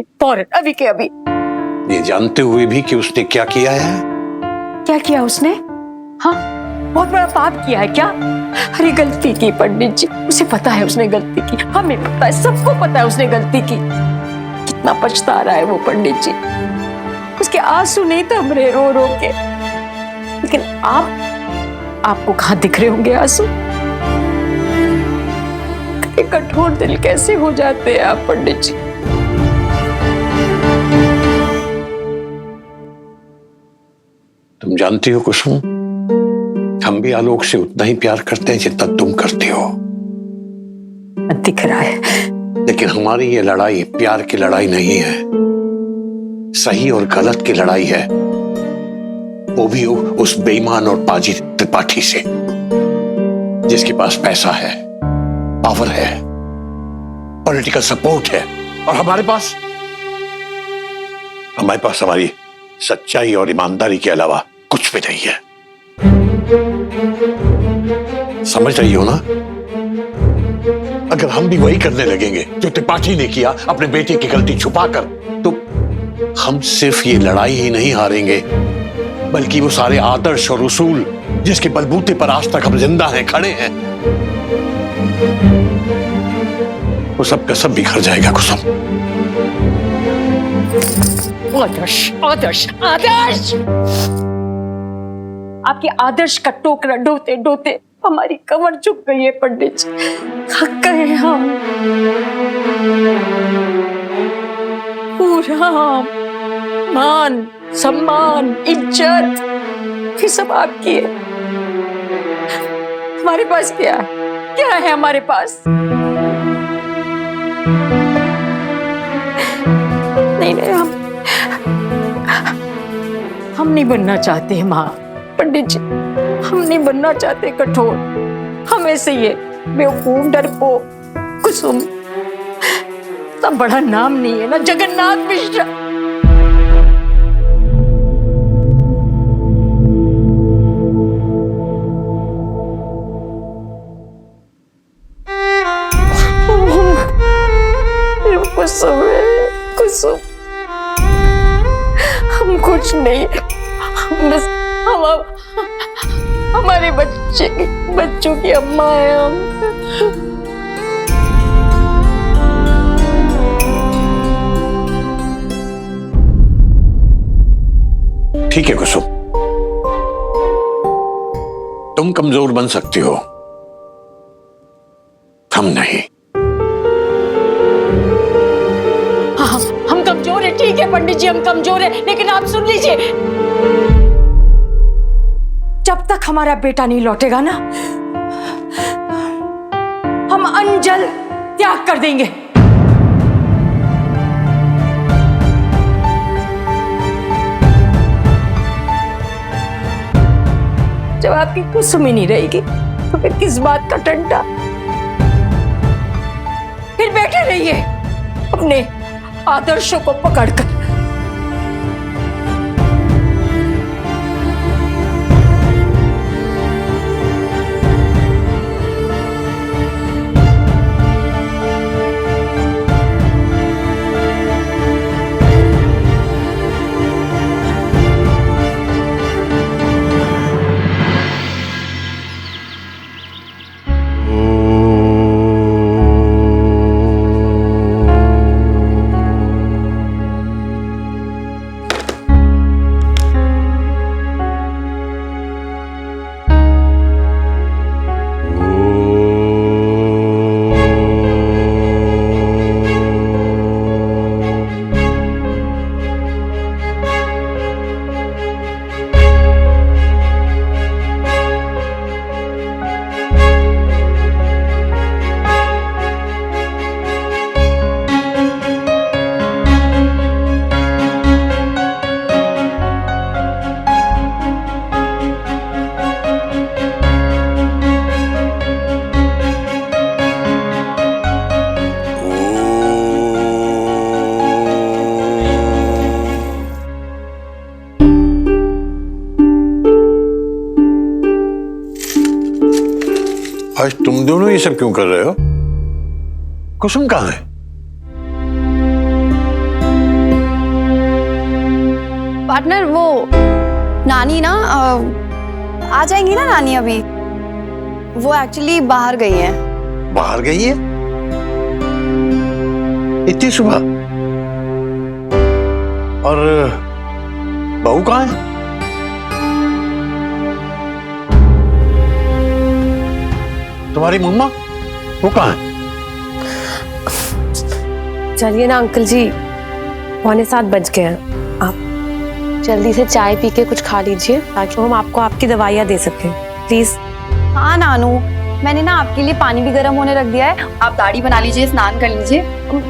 अभी फौरन, अभी के अभी। ये जानते हुए भी कि उसने क्या किया है? क्या किया उसने? हाँ, बहुत बड़ा पाप किया है क्या? अरे गलती की पंडित जी, उसे पता है उसने गलती की, हमें पता है, सबको पता है उसने गलती की। कितना पछता रहा है वो पंडित जी, उसके आंसू नहीं थम रहे रो रो के। लेकिन आपको कहाँ दिख रहे होंगे आंसू? कठोर दिल कैसे हो जाते हैं आप पंडित जी। तुम जानती हो कुसुम, हम भी आलोक से उतना ही प्यार करते हैं जितना तुम करती हो। दिख रहा है। लेकिन हमारी ये लड़ाई प्यार की लड़ाई नहीं है, सही और गलत की लड़ाई है, वो भी उस बेईमान और पाजी त्रिपाठी से, जिसके पास पैसा है, पावर है, पॉलिटिकल सपोर्ट है, और हमारे पास हमारी सच्चाई और ईमानदारी के अलावा कुछ भी नहीं है। समझ रही हो ना? अगर हम भी वही करने लगेंगे जो त्रिपाठी ने किया, अपने बेटे की गलती छुपाकर, तो हम सिर्फ ये लड़ाई ही नहीं हारेंगे, बल्कि वो सारे आदर्श और उसूल जिसके बलबूते पर आज तक हम जिंदा हैं, खड़े हैं, वो सब का सब बिखर जाएगा कुसुम। आदर्श, आदर्श, आदर्श! आपके आदर्श का टोकरा ढोते ढोते हमारी कमर झुक गई है पंडित जी, थक गए हम। पूरा मान, सम्मान, इज्जत, ये सब आपकी है। हमारे पास क्या है? क्या है हमारे पास? नहीं नहीं, हम नहीं बनना चाहते हैं माँ पंडित जी, हम नहीं बनना चाहते कठोर। हम ऐसे ही है, बेवकूफ, डरपोक, कुसुम। इतना बड़ा नाम नहीं है ना, जगन्नाथ मिश्रा। कुसुम है, कुसुम। हम कुछ नहीं, हम बस हमारे बच्चों की अम्मा है हम। ठीक है कुसुम, तुम कमजोर बन सकती हो, हम नहीं। हाँ, हम कमजोर है, ठीक है पंडित जी, हम कमजोर है, लेकिन आप सुन लीजिए, जब तक हमारा बेटा नहीं लौटेगा ना, हम अंजल त्याग कर देंगे। जब आपकी कुसुम ही नहीं रहेगी तो फिर किस बात का टंटा? फिर बैठे रहिए अपने आदर्शों को पकड़कर। आज तुम दोनों ये सब क्यों कर रहे हो? कुसुम कहाँ है? पार्टनर वो नानी ना आ जाएंगी ना नानी अभी। वो एक्चुअली बाहर गई हैं। बाहर गई है इतनी सुबह? और बहू कहाँ है? तुम्हारी मम्मा वो कहाँ है? चलिए ना अंकल जी, 6:45 बज गए हैं। आप जल्दी से चाय पी के कुछ खा लीजिए ताकि हम आपको आपकी दवाइयाँ दे सकें, प्लीज। हाँ नानू, मैंने ना आपके लिए पानी भी गर्म होने रख दिया है। आप दाढ़ी बना लीजिए, स्नान कर लीजिए,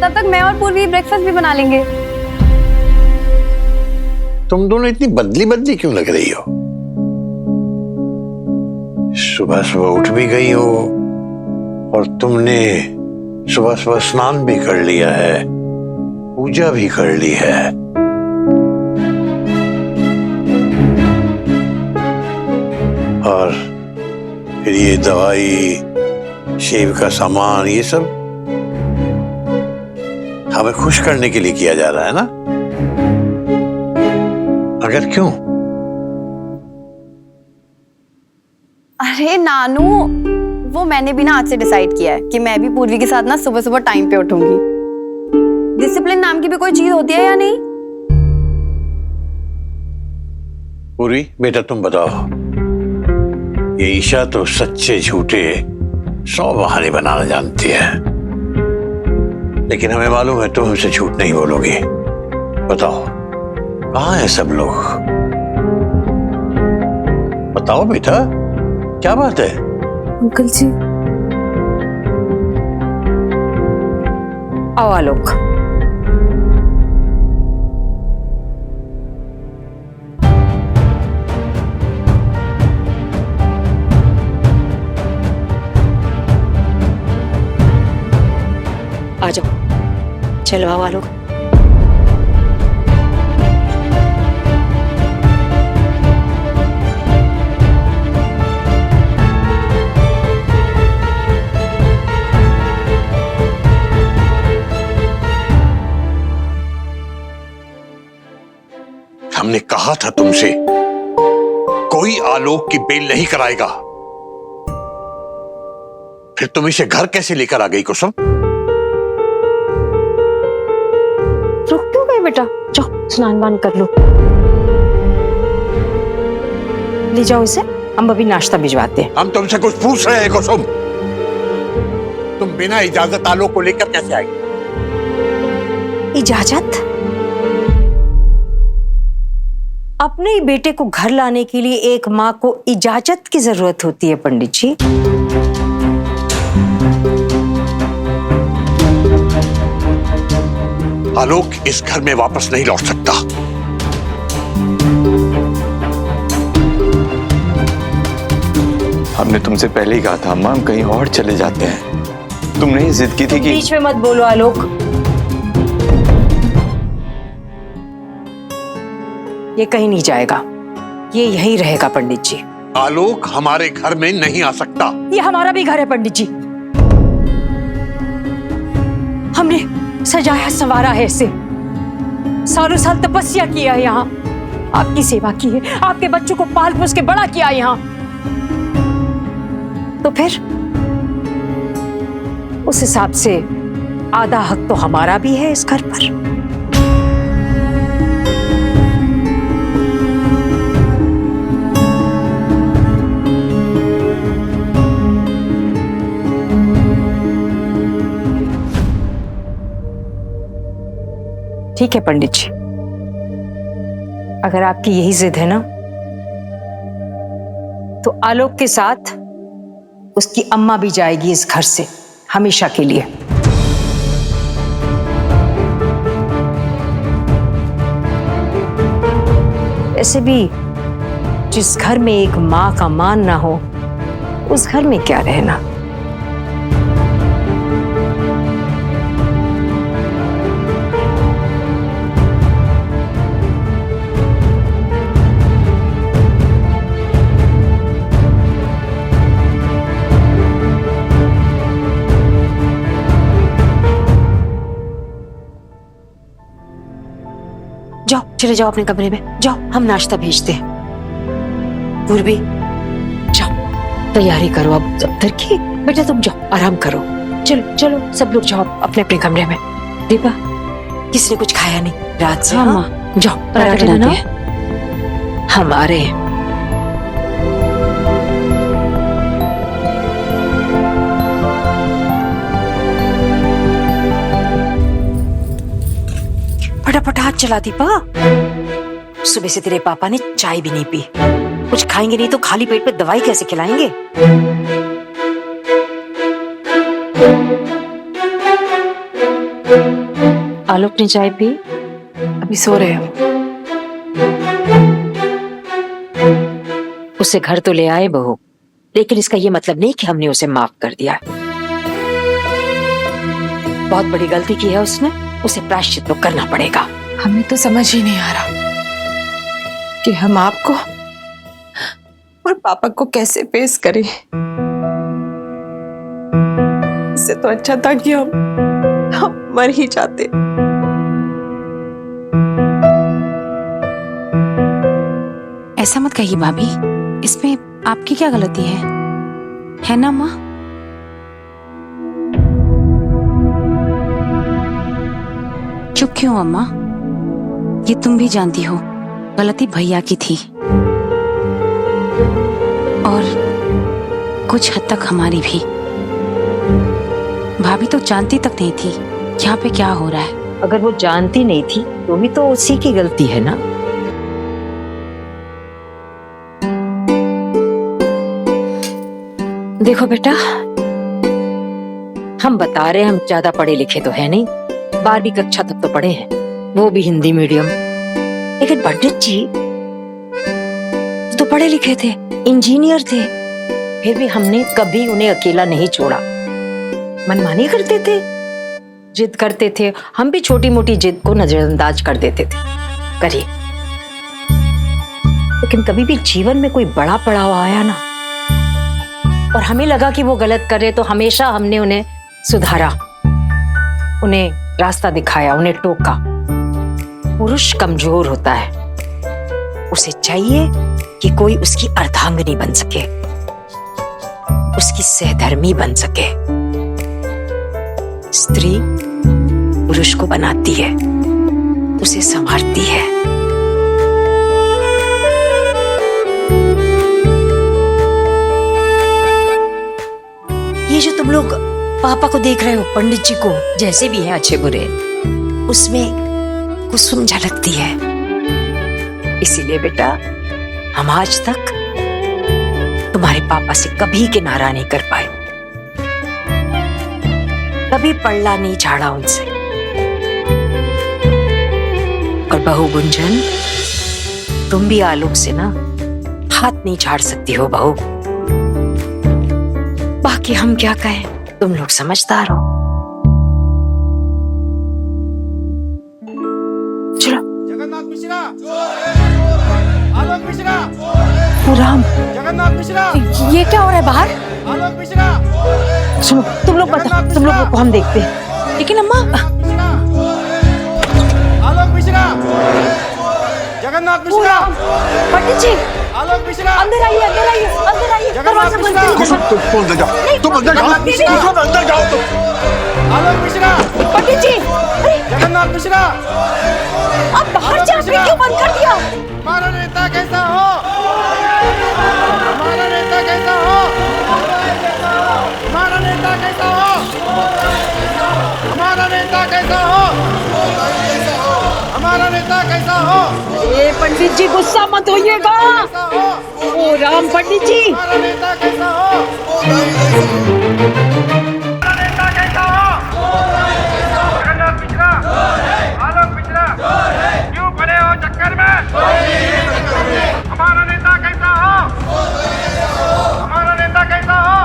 तब तक मैं और पूर्वी ब्रेकफास्ट भी बना लेंगे। तुम दोनों इतनी बदली बदली क्यों लग रही हो? सुबह सुबह उठ भी गई हो और तुमने सुबह सुबह स्नान भी कर लिया है, पूजा भी कर ली है। और फिर ये दवाई, शेव का सामान, ये सब हमें खुश करने के लिए किया जा रहा है ना? अगर क्यों? अरे नानू, वो मैंने भी ना आज से डिसाइड किया है कि मैं भी पूर्वी के साथ ना सुबह सुबह टाइम पे उठूंगी। डिसिप्लिन नाम की भी कोई चीज होती है या नहीं? पूरी बेटा तुम बताओ, ये ईशा तो सच्चे झूठे 100 बहाने बनाना जानती है, लेकिन हमें मालूम है तुम हमसे झूठ नहीं बोलोगी। बताओ कहाँ हैं सब लोग? बताओ बेटा, क्या बात है? अंकल जी आओ आलोक। आ जाओ, चलो आओ आलोक। हमने कहा था तुमसे कोई आलोक की बेल नहीं कराएगा, फिर तुम इसे घर कैसे लेकर आ गई कुसुम? रुक क्यों गए बेटा? जाओ स्नान वान कर लो। ले जाओ इसे, हम अभी नाश्ता भिजवाते हैं। हम तुमसे कुछ पूछ रहे हैं कुसुम। तुम बिना इजाजत आलोक को लेकर कैसे आई? इजाजत? अपने ही बेटे को घर लाने के लिए एक माँ को इजाजत की जरूरत होती है पंडित जी। आलोक इस घर में वापस नहीं लौट सकता। हमने तुमसे पहले ही कहा था अम्मा, हम कहीं और चले जाते हैं। तुमने ही जिद की थी कि बीच में मत बोलो आलोक। ये कहीं नहीं जाएगा, ये यहीं रहेगा पंडित जी। आलोक हमारे घर में नहीं आ सकता। ये हमारा भी घर है पंडित जी। हमने सजाया संवारा है इसे, सालों साल तपस्या किया है यहाँ, आपकी सेवा की है, आपके बच्चों को पाल पोस के बड़ा किया यहाँ। तो फिर उस हिसाब से आधा हक तो हमारा भी है इस घर पर। ठीक है पंडित जी, अगर आपकी यही जिद है ना, तो आलोक के साथ उसकी अम्मा भी जाएगी इस घर से हमेशा के लिए। ऐसे भी जिस घर में एक माँ का मान ना हो, उस घर में क्या रहना। जाओ, चले जाओ अपने कमरे में, जाओ, हम नाश्ता भेजते हैं। पूर्वी, जाओ, तैयारी करो अब दफ्तर की। बेटा तुम जाओ, आराम करो। चलो चलो, सब लोग जाओ अपने अपने कमरे में। दीपा, किसने कुछ खाया नहीं रात से? हाँ माँ, जाओ पराठे बनाते हैं, हम आ रहे हैं। फटाफट हाथ चला दीपा। सुबह से तेरे पापा ने चाय भी नहीं पी। कुछ खाएंगे नहीं तो खाली पेट पे दवाई कैसे खिलाएंगे? आलोक ने चाय पी? अभी सो रहे हो? उसे घर तो ले आए बहू, लेकिन इसका ये मतलब नहीं कि हमने उसे माफ कर दिया। बहुत बड़ी गलती की है उसने, उसे प्रायश्चित तो करना पड़ेगा। हमें तो समझ ही नहीं आ रहा कि हम आपको और पापा को कैसे फेस करें। इससे तो अच्छा था कि हम मर ही जाते। ऐसा मत कहिए भाभी, इसमें आपकी क्या गलती है ना माँ? चुप क्यों अम्मा? ये तुम भी जानती हो गलती भैया की थी और कुछ हद तक हमारी भी। भाभी तो जानती तक नहीं थी यहाँ पे क्या हो रहा है। अगर वो जानती नहीं थी तो भी तो उसी की गलती है ना। देखो बेटा, हम बता रहे हैं हम ज्यादा पढ़े लिखे तो है नहीं, 12वीं कक्षा तक तो पढ़े हैं, वो भी हिंदी मीडियम। लेकिन पंडित जी तो पढ़े लिखे थे, इंजीनियर थे, फिर भी हमने कभी उन्हें अकेला नहीं छोड़ा। मनमानी करते थे, जिद करते थे, हम भी छोटी मोटी जिद को नजरअंदाज कर देते थे, करिए। लेकिन कभी भी जीवन में कोई बड़ा पड़ाव आया ना और हमें लगा कि वो गलत कर रहे, तो हमेशा हमने उन्हें सुधारा, उन्हें रास्ता दिखाया, उन्हें टोका। पुरुष कमजोर होता है, उसे चाहिए कि कोई उसकी अर्धांगिनी बन सके, उसकी सहधर्मी बन सके। स्त्री पुरुष को बनाती है, उसे संवारती है। ये जो तुम लोग पापा को देख रहे हो, पंडित जी को, जैसे भी हैं अच्छे बुरे, उसमें कुसुम झलकती है। इसीलिए बेटा, हम आज तक तुम्हारे पापा से कभी किनारा नहीं कर पाए, कभी पल्ला नहीं झाड़ा उनसे। और बहू गुंजन, तुम भी आलोक से ना हाथ नहीं झाड़ सकती हो बहू। बाकी हम क्या कहें, तुम लोग समझदार हो। चलो। जगन्नाथ मिश्रा, आलोक मिश्रा, राम, जगन्नाथ मिश्रा, ये क्या हो रहा है बाहर? आलोक मिश्रा, सुनो, तुम लोग बताओ, तुम लोगों को हम देखते हैं। लेकिन अम्मा, आलोक मिश्रा, जगन्नाथ मिश्रा, पंडित जी, आलोक मिश्रा, अंदर आइए, अंदर आइए, अंदर आइए, दरवाजा बंद करिए। तुम अंदर जाओ, तुम अंदर जाओ, तुम अंदर जाओ तुम। आलोक मिश्रा, पंडित जी, अरे जगन्नाथ मिश्रा, आप बाहर से आपने क्यों बंद कर दिया? हमारा नेता कैसा हो? हमारा नेता कैसा हो? हमारा नेता कैसा हो? हमारा नेता कैसा हो? हमारा नेता कैसा हो? ये पंडित जी गुस्सा मत होइएगा। कैसा हो? ओ राम, पंडित जी, हमारा नेता कैसा हो? हमारा नेता कैसा हो? जगन्नाथ मिश्रा, आलोक मिश्रा, क्यों पड़े हो चक्कर में? हमारा नेता कैसा हो? हमारा नेता कैसा हो?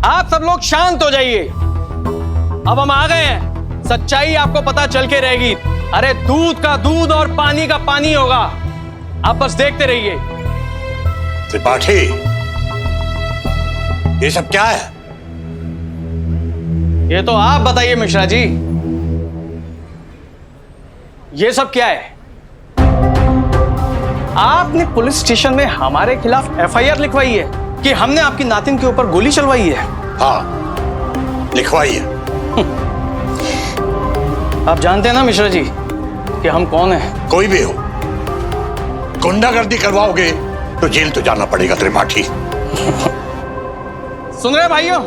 आप सब लोग शांत हो जाइए। अब हम आ गए हैं, सच्चाई आपको पता चल के रहेगी। अरे दूध का दूध और पानी का पानी होगा, आप बस देखते रहिए। त्रिपाठी, ये सब क्या है? ये तो आप बताइए मिश्रा जी, ये सब क्या है? आपने पुलिस स्टेशन में हमारे खिलाफ एफआईआर लिखवाई है कि हमने आपकी नातिन के ऊपर गोली चलवाई है? हाँ, लिखवाई है। आप जानते हैं ना मिश्रा जी कि हम कौन हैं? कोई भी हो, गुंडागर्दी करवाओगे तो जेल तो जाना पड़ेगा त्रिपाठी। सुन रहे भाइयों,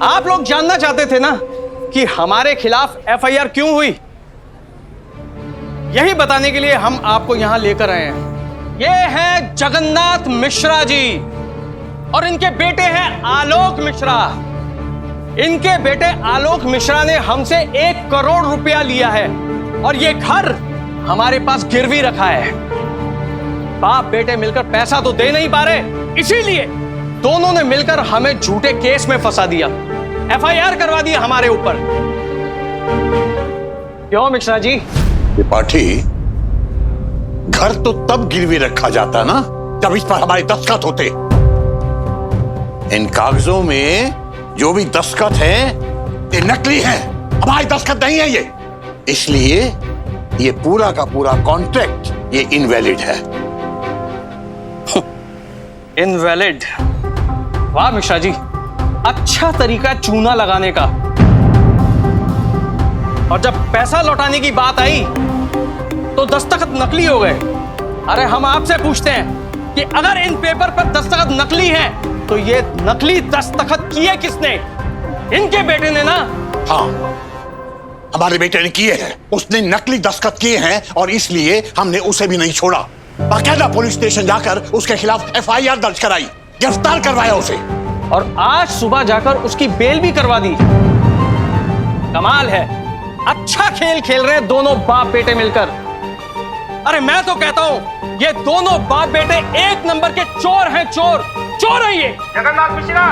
आप लोग जानना चाहते थे ना कि हमारे खिलाफ एफआईआर क्यों हुई? यही बताने के लिए हम आपको यहां लेकर आए हैं। ये हैं जगन्नाथ मिश्रा जी और इनके बेटे हैं आलोक मिश्रा। इनके बेटे आलोक मिश्रा ने हमसे 1 करोड़ रुपया लिया है और ये घर हमारे पास गिरवी रखा है। बाप बेटे मिलकर पैसा तो दे नहीं पा रहे, इसीलिए दोनों ने मिलकर हमें झूठे केस में फंसा दिया, एफआईआर करवा दी हमारे ऊपर। क्यों मिश्रा जी? त्रिपाठी, घर तो तब गिरवी रखा जाता ना जब इस पर हमारे दस्तखत होते। इन कागजों में जो भी दस्तखत हैं ये नकली हैं, हमारे दस्तखत नहीं है ये। इसलिए ये पूरा का पूरा कॉन्ट्रैक्ट ये इनवैलिड है। इनवैलिड? वाह मिश्रा जी, अच्छा तरीका चूना लगाने का। और जब पैसा लौटाने की बात आई तो दस्तखत नकली हो गए। अरे हम आपसे पूछते हैं कि अगर इन पेपर पर दस्तखत नकली हैं तो ये नकली दस्तखत किए किसने? इनके बेटे ने ना। हाँ, हमारे बेटे ने किए हैं। उसने नकली दस्तखत किए हैं और इसलिए हमने उसे भी नहीं छोड़ा। बाकायदा पुलिस स्टेशन जाकर उसके खिलाफ एफआईआर दर्ज कराई, गिरफ्तार करवाया उसे। और आज सुबह जाकर उसकी बेल भी करवा दी। कमाल है, अच्छा खेल खेल रहे हैं दोनों बाप बेटे मिलकर। अरे मैं तो कहता हूं ये दोनों बाप बेटे 1 नंबर के चोर हैं, चोर चोर है ये। जगन्नाथ मिश्रा,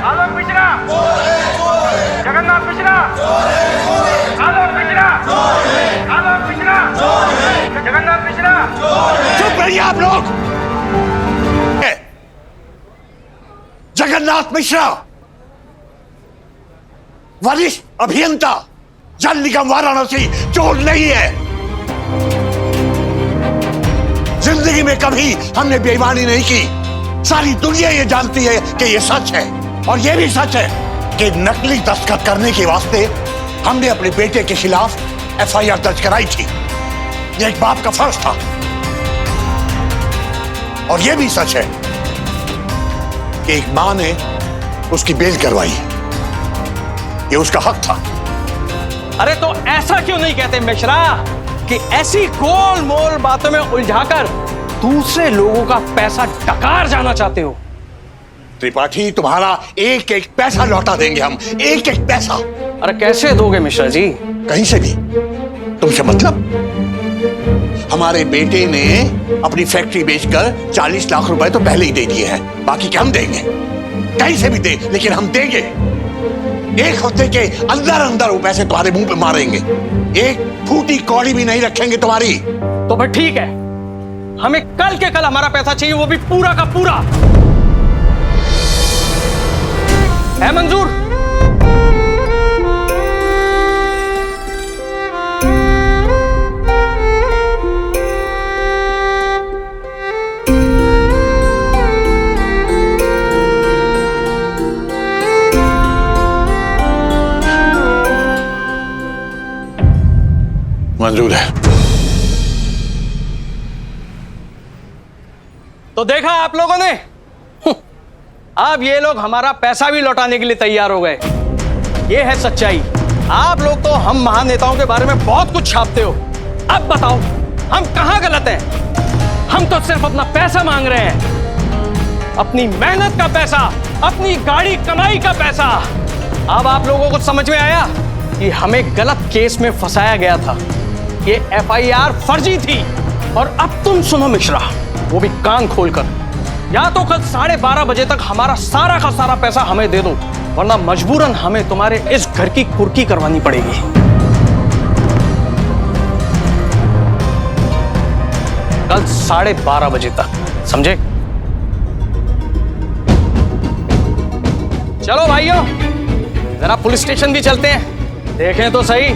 आलोक मिश्रा, जगन्नाथ मिश्रा, आलोक मिश्रा, आलोक मिश्रा, जगन्नाथ मिश्रा। चुप रहिए आप लोग। जगन्नाथ मिश्रा वरिष्ठ अभियंता जल निगम वाराणसी चोर नहीं है। जिंदगी में कभी हमने बेईमानी नहीं की। सारी दुनिया ये जानती है कि ये सच है। और ये भी सच है कि नकली दस्तखत करने के वास्ते हमने अपने बेटे के खिलाफ एफआईआर दर्ज कराई थी। ये एक बाप का फर्ज था। और ये भी सच है कि एक मां ने उसकी बेल करवाई। ये उसका हक था। अरे तो ऐसा क्यों नहीं कहते मिश्रा कि ऐसी गोल मोल बातों में उलझाकर दूसरे लोगों का पैसा डकार जाना चाहते हो? त्रिपाठी, तुम्हारा एक एक पैसा लौटा देंगे हम, एक एक पैसा। अरे कैसे दोगे मिश्रा जी? कहीं से भी। तुमसे मतलब? हमारे बेटे ने अपनी फैक्ट्री बेचकर 40 लाख रुपए तो पहले ही दे दिए हैं, बाकी क्या हम देंगे? कहीं से भी दे, लेकिन हम देंगे। 1 हफ्ते के अंदर अंदर वो पैसे तुम्हारे मुंह पे मारेंगे। एक फूटी कौड़ी भी नहीं रखेंगे तुम्हारी। तो फिर ठीक है, हमें कल के कल हमारा पैसा चाहिए, वो भी पूरा का पूरा। है मंजूर? मंजूर है। तो देखा आप लोगों ने, अब ये लोग हमारा पैसा भी लौटाने के लिए तैयार हो गए। ये है सच्चाई। आप लोग तो हम महानेताओं के बारे में बहुत कुछ छापते हो। अब बताओ हम कहां गलत हैं? हम तो सिर्फ अपना पैसा मांग रहे हैं, अपनी मेहनत का पैसा, अपनी गाड़ी कमाई का पैसा। अब आप लोगों को समझ में आया कि हमें गलत केस में फंसाया गया था। ये एफआईआर फर्जी थी। और अब तुम सुनो मिश्रा, वो भी कान खोलकर, या तो कल 12:30 बजे तक हमारा सारा का सारा पैसा हमें दे दो, वरना मजबूरन हमें तुम्हारे इस घर की कुर्की करवानी पड़ेगी। कल 12:30 बजे तक, समझे? चलो भाइयों, जरा पुलिस स्टेशन भी चलते हैं, देखें तो सही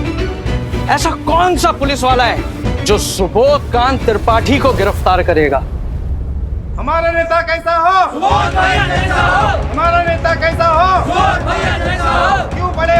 ऐसा कौन सा पुलिस वाला है जो सुबोध कांत त्रिपाठी को गिरफ्तार करेगा। हमारा नेता कैसा हो? हमारा नेता कैसा हो? क्यों बड़े